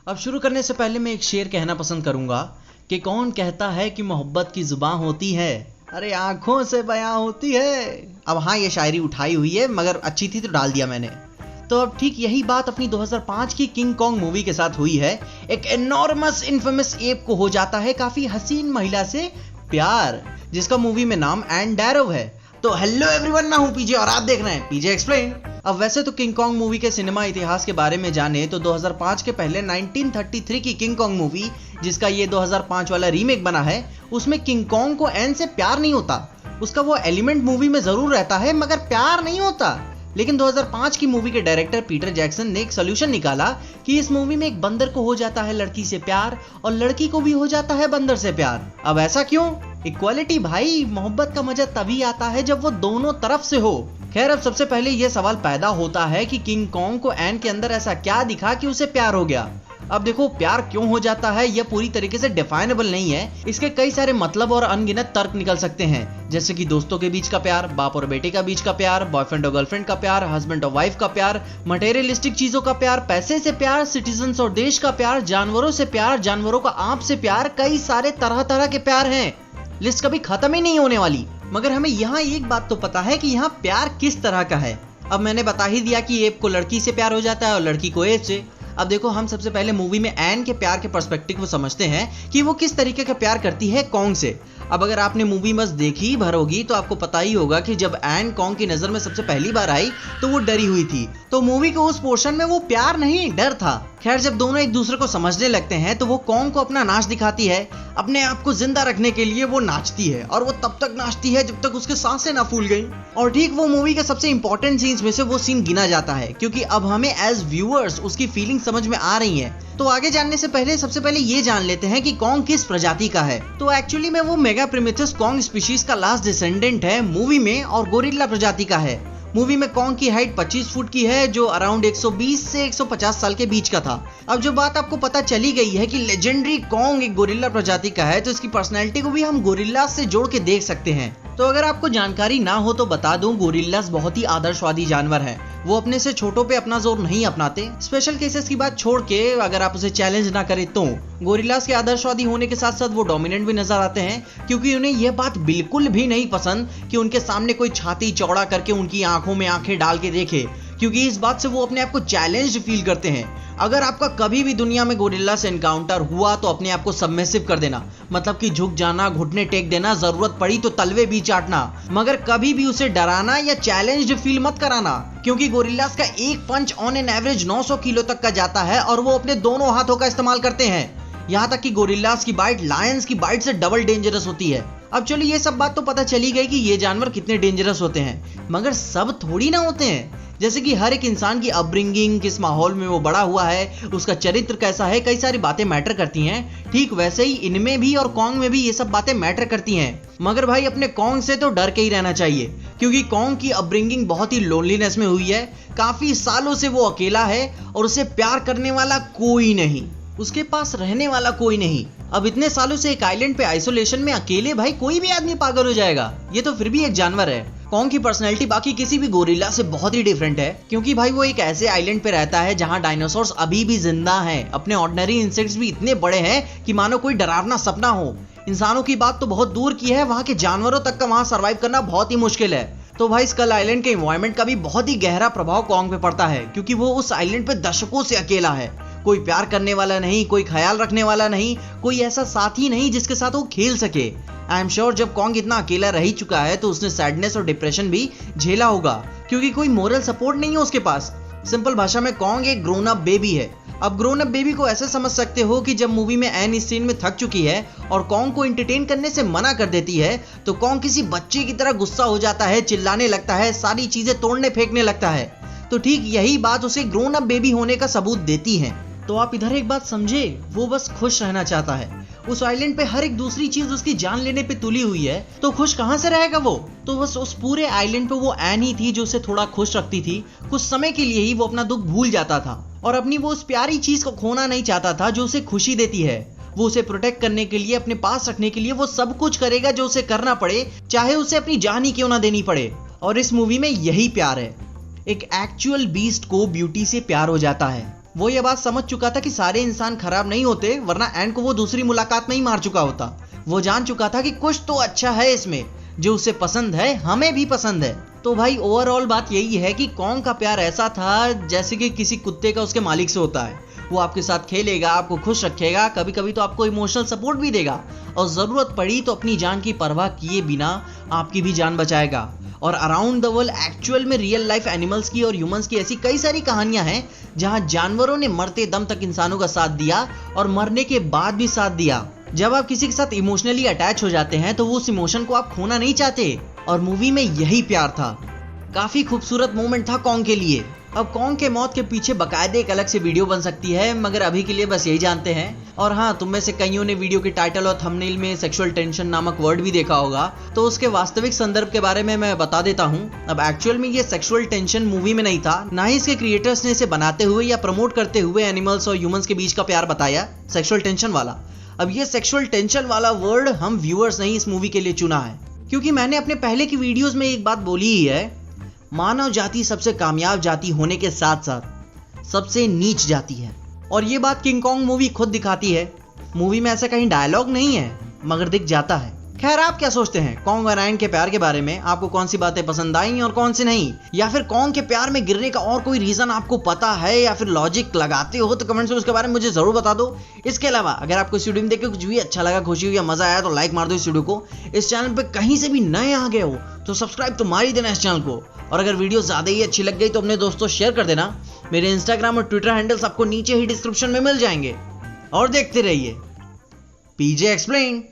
अब शुरू करने से पहले मैं एक शेर कहना पसंद करूंगा कि कौन कहता है कि मोहब्बत की जुबान होती है, अरे आंखों से बयां होती है। अब हाँ, ये शायरी उठाई हुई है मगर अच्छी थी तो डाल दिया मैंने। तो अब ठीक यही बात अपनी 2005 की किंग कॉन्ग मूवी के साथ हुई है। एक एनॉर्मस इन्फेमस एप को हो जाता है काफी हसीन महिला से प्यार, जिसका मूवी में नाम एन डैरव है। तो हेलो एवरीवन, मैं हूं पीजे और आप देख रहे हैं पीजे एक्सप्लेन। अब वैसे तो किंग कॉन्ग मूवी के सिनेमा इतिहास के बारे में जाने तो 2005 के पहले 1933 की किंग कॉन्ग मूवी, जिसका ये 2005 वाला रीमेक बना है, उसमें किंग कॉन्ग को एन से प्यार नहीं होता। उसका वो एलिमेंट मूवी में जरूर रहता है मगर प्यार नहीं होता। लेकिन 2005 की मूवी के डायरेक्टर पीटर जैक्सन ने एक सोल्यूशन निकाला कि इस मूवी में एक बंदर को हो जाता है लड़की से प्यार और लड़की को भी हो जाता है बंदर से प्यार। अब ऐसा क्यों? इक्वालिटी भाई, मोहब्बत का मजा तभी आता है जब वो दोनों तरफ से हो। खैर, अब सबसे पहले ये सवाल पैदा होता है कि किंग कॉन्ग को एन के अंदर ऐसा क्या दिखा कि उसे प्यार हो गया। अब देखो, प्यार क्यों हो जाता है यह पूरी तरीके से डिफाइनेबल नहीं है। इसके कई सारे मतलब और अनगिनत तर्क निकल सकते हैं, जैसे कि दोस्तों के बीच का प्यार, बाप और बेटे का बीच का प्यार, बॉयफ्रेंड और गर्लफ्रेंड का प्यार, हस्बैंड और वाइफ का प्यार, मटेरियलिस्टिक चीजों का प्यार, पैसे से प्यार, सिटीजन्स और देश का प्यार, जानवरों से प्यार, जानवरों का आप से प्यार, कई सारे तरह तरह के प्यार हैं। लिस्ट कभी खत्म ही नहीं होने वाली। मगर हमें यहाँ एक बात तो पता है कि यहाँ प्यार किस तरह का है। अब मैंने बता ही दिया कि एप को लड़की से प्यार हो जाता है और लड़की को एप से। अब देखो, हम सबसे पहले मूवी में एन के प्यार के पर्सपेक्टिव को समझते हैं कि वो किस तरीके का प्यार करती है कॉन्ग से। अब अगर आपने मूवी बस देखी भर होगी तो आपको पता ही होगा कि जब एन कॉन्ग की नजर में सबसे पहली बार आई तो वो डरी हुई थी। तो मूवी के उस पोर्शन में वो प्यार नहीं, डर था। खैर, जब दोनों एक दूसरे को समझने लगते हैं तो वो कॉन्ग को अपना नाच दिखाती है। अपने आप को जिंदा रखने के लिए वो नाचती है और वो तब तक नाचती है जब तक उसके सांसें ना फूल गई। और ठीक वो मूवी के सबसे इंपॉर्टेंट सीन्स में से वो सीन गिना जाता है, क्योंकि अब हमें एज व्यूअर्स उसकी फीलिंग समझ में आ रही है। तो आगे जानने से पहले सबसे पहले ये जान लेते हैं कि कॉन्ग किस प्रजाति का है। तो एक्चुअली में वो मेगाप्रिमेथस कॉन्ग स्पीशीज का लास्ट डिसेंडेंट है मूवी में, और गोरिल्ला प्रजाति का है। मूवी में कॉन्ग की हाइट 25 फुट की है, जो अराउंड 120 से 150 साल के बीच का था। अब जो बात आपको पता चली गई है कि लेजेंडरी कॉन्ग एक गोरिल्ला प्रजाति का है, तो इसकी पर्सनैलिटी को भी हम गोरिल्ला से जोड़ के देख सकते हैं। तो अगर आपको जानकारी ना हो तो बता दूं, गोरिल्लास बहुत ही आदर्शवादी जानवर हैं। वो अपने से छोटों पे अपना जोर नहीं अपनाते। स्पेशल केसेस की बात छोड़ के अगर आप उसे चैलेंज ना करें तो गोरिल्लास के आदर्शवादी होने के साथ साथ वो डोमिनेंट भी नजर आते हैं, क्योंकि उन्हें यह बात बिल्कुल भी नहीं पसंद कि उनके सामने कोई छाती चौड़ा करके उनकी आंखों में आंखें डाल के देखे, क्योंकि इस बात से वो अपने आप को चैलेंज्ड फील करते हैं। अगर आपका कभी भी दुनिया में गोरिल्ला से एनकाउंटर हुआ तो अपने आप को सबमिसिव कर देना, मतलब कि झुक जाना, घुटने टेक देना, जरूरत पड़ी तो तलवे भी चाटना, मगर कभी भी उसे डराना या चैलेंज्ड फील मत कराना, क्योंकि गोरिल्लास का एक पंच ऑन एन एवरेज 900 किलो तक का जाता है और वो अपने दोनों हाथों का इस्तेमाल करते हैं। यहाँ तक कि गोरिल्लास की बाइट लायंस की बाइट से डबल डेंजरस होती है। अब चलिए, ये सब बात तो पता चली गई कि ये जानवर कितने डेंजरस होते हैं, मगर सब थोड़ी ना होते हैं। जैसे कि हर एक इंसान की अपब्रिंगिंग, किस माहौल में वो बड़ा हुआ है, उसका चरित्र कैसा है, कई सारी बातें मैटर करती हैं। ठीक वैसे ही इनमें भी और कॉन्ग में भी ये सब बातें मैटर करती हैं। मगर भाई, अपने कॉन्ग से तो डर के ही रहना चाहिए, क्योंकि कॉन्ग की अपब्रिंगिंग बहुत ही लोनलीनेस में हुई है। काफी सालों से वो अकेला है और उसे प्यार करने वाला कोई नहीं, उसके पास रहने वाला कोई नहीं। अब इतने सालों से एक आइलैंड पे आइसोलेशन में अकेले, भाई कोई भी आदमी पागल हो जाएगा। ये तो फिर भी एक जानवर है। कॉन्ग की पर्सनैलिटी बाकी किसी भी गोरिल्ला से बहुत ही डिफरेंट है, क्योंकि भाई वो एक ऐसे आइलैंड पे रहता है जहां डायनासोर्स अभी भी जिंदा हैं। अपने ऑर्डिनरी इंसेक्ट्स भी इतने बड़े हैं कि मानो कोई डरावना सपना हो। इंसानों की बात तो बहुत दूर की है, वहां के जानवरों तक का वहां सर्वाइव करना बहुत ही मुश्किल है। तो भाई, स्कल आइलैंड के एनवायरनमेंट का भी बहुत ही गहरा प्रभाव कॉन्ग पे पड़ता है, क्योंकि वो उस आइलैंड पे दशकों से अकेला है। कोई प्यार करने वाला नहीं, कोई ख्याल रखने वाला नहीं, कोई ऐसा साथी नहीं जिसके साथ वो खेल सके। आई एम श्योर जब कॉन्ग इतना अकेला रह ही चुका है तो उसने सैडनेस और डिप्रेशन भी झेला होगा, क्योंकि कोई मोरल सपोर्ट नहीं है उसके पास। सिंपल भाषा में कॉन्ग एक ग्रोन अप बेबी है। अब ग्रोन अप बेबी को ऐसे समझ सकते हो कि जब मूवी में एन इस सीन में थक चुकी है और कॉन्ग को एंटरटेन करने से मना कर देती है, तो कॉन्ग किसी बच्चे की तरह गुस्सा हो जाता है, चिल्लाने लगता है, सारी चीजें तोड़ने फेंकने लगता है। तो ठीक यही बात उसे ग्रोन अप बेबी होने का सबूत देती है। तो आप इधर एक बात समझे, वो बस खुश रहना चाहता है। उस आइलैंड पे हर एक दूसरी चीज उसकी जान लेने पे तुली हुई है, तो खुश कहां से रहेगा वो? तो बस उस पूरे आइलैंड पे वो एन ही थी जो उसे थोड़ा खुश रखती थी। कुछ समय के लिए ही वो अपना दुख भूल जाता था और अपनी वो उस प्यारी चीज को खोना नहीं चाहता था जो उसे खुशी देती है। वो उसे प्रोटेक्ट करने के लिए, अपने पास रखने के लिए वो सब कुछ करेगा जो उसे करना पड़े, चाहे उसे अपनी जान ही क्यों ना देनी पड़े। और इस मूवी में यही प्यार है। एक एक्चुअल बीस्ट को ब्यूटी से प्यार हो जाता है। वो ये बात समझ चुका था कि सारे इंसान खराब नहीं होते, वरना एंड को वो दूसरी मुलाकात में ही मार चुका होता। वो जान चुका था कि कुछ तो अच्छा है इसमें, जो उसे पसंद है हमें भी पसंद है। तो भाई ओवरऑल बात यही है कि कॉन्ग का प्यार ऐसा था जैसे कि किसी कुत्ते का उसके मालिक से होता है। वो आपके साथ खेलेगा, आपको खुश रखेगा, कभी कभी तो आपको इमोशनल सपोर्ट भी देगा, और जरूरत पड़ी तो अपनी जान की परवाह किए बिना आपकी भी जान बचाएगा। और अराउंड द वर्ल्ड एक्चुअल में रियल लाइफ एनिमल्स की और ह्यूमंस की ऐसी कई सारी कहानियां हैं जहां जानवरों ने मरते दम तक इंसानों का साथ दिया और मरने के बाद भी साथ दिया। जब आप किसी के साथ इमोशनली अटैच हो जाते हैं तो वो उस इमोशन को आप खोना नहीं चाहते, और मूवी में यही प्यार था। काफी खूबसूरत मोमेंट था कॉन्ग के लिए। अब कॉन्ग के मौत के पीछे बकायदे एक अलग से वीडियो बन सकती है, मगर अभी के लिए बस यही जानते हैं। और हाँ, तुम में से कईयों ने वीडियो के टाइटल और थंबनेल में सेक्सुअल टेंशन नामक वर्ड भी देखा होगा, तो उसके वास्तविक संदर्भ के बारे में मैं बता देता हूँ। अब एक्चुअल में ये सेक्सुअल टेंशन मूवी में नहीं था, ना ही इसके क्रिएटर्स ने इसे बनाते हुए या प्रमोट करते हुए एनिमल्स और ह्यूमंस के बीच का प्यार बताया सेक्सुअल टेंशन वाला। अब ये सेक्सुअल टेंशन वाला वर्ड हम व्यूअर्स ने ही इस मूवी के लिए चुना है, क्योंकि मैंने अपने पहले की वीडियोस में एक बात बोली ही है, मानव जाति सबसे कामयाब जाति होने के साथ साथ सबसे नीच जाति है। और ये बात किंग कॉन्ग मूवी खुद दिखाती है। मूवी में ऐसा कहीं डायलॉग नहीं है, मगर दिख जाता है। खैर, आप क्या सोचते हैं कॉन्ग और एंड के प्यार के बारे में? आपको कौन सी बातें पसंद आई और कौन सी नहीं? या फिर कॉन्ग के प्यार में गिरने का और कोई रीजन आपको पता है, या फिर लॉजिक लगाते हो तो कमेंट्स में उसके बारे में मुझे जरूर बता दो। इसके अलावा अगर आपको इस वीडियो में देख के कुछ भी अच्छा लगा, खुशी हुई या मजा आया, तो लाइक मार दो इस वीडियो को। इस चैनल पे कहीं से भी नए आ गए हो तो सब्सक्राइब तो मार ही देना इस चैनल को। और अगर वीडियो ज्यादा ही अच्छी लग गई तो अपने दोस्तों शेयर कर देना। मेरे इंस्टाग्राम और ट्विटर हैंडल्स आपको नीचे ही डिस्क्रिप्शन में मिल जाएंगे। और देखते रहिए पीजे एक्सप्लेन।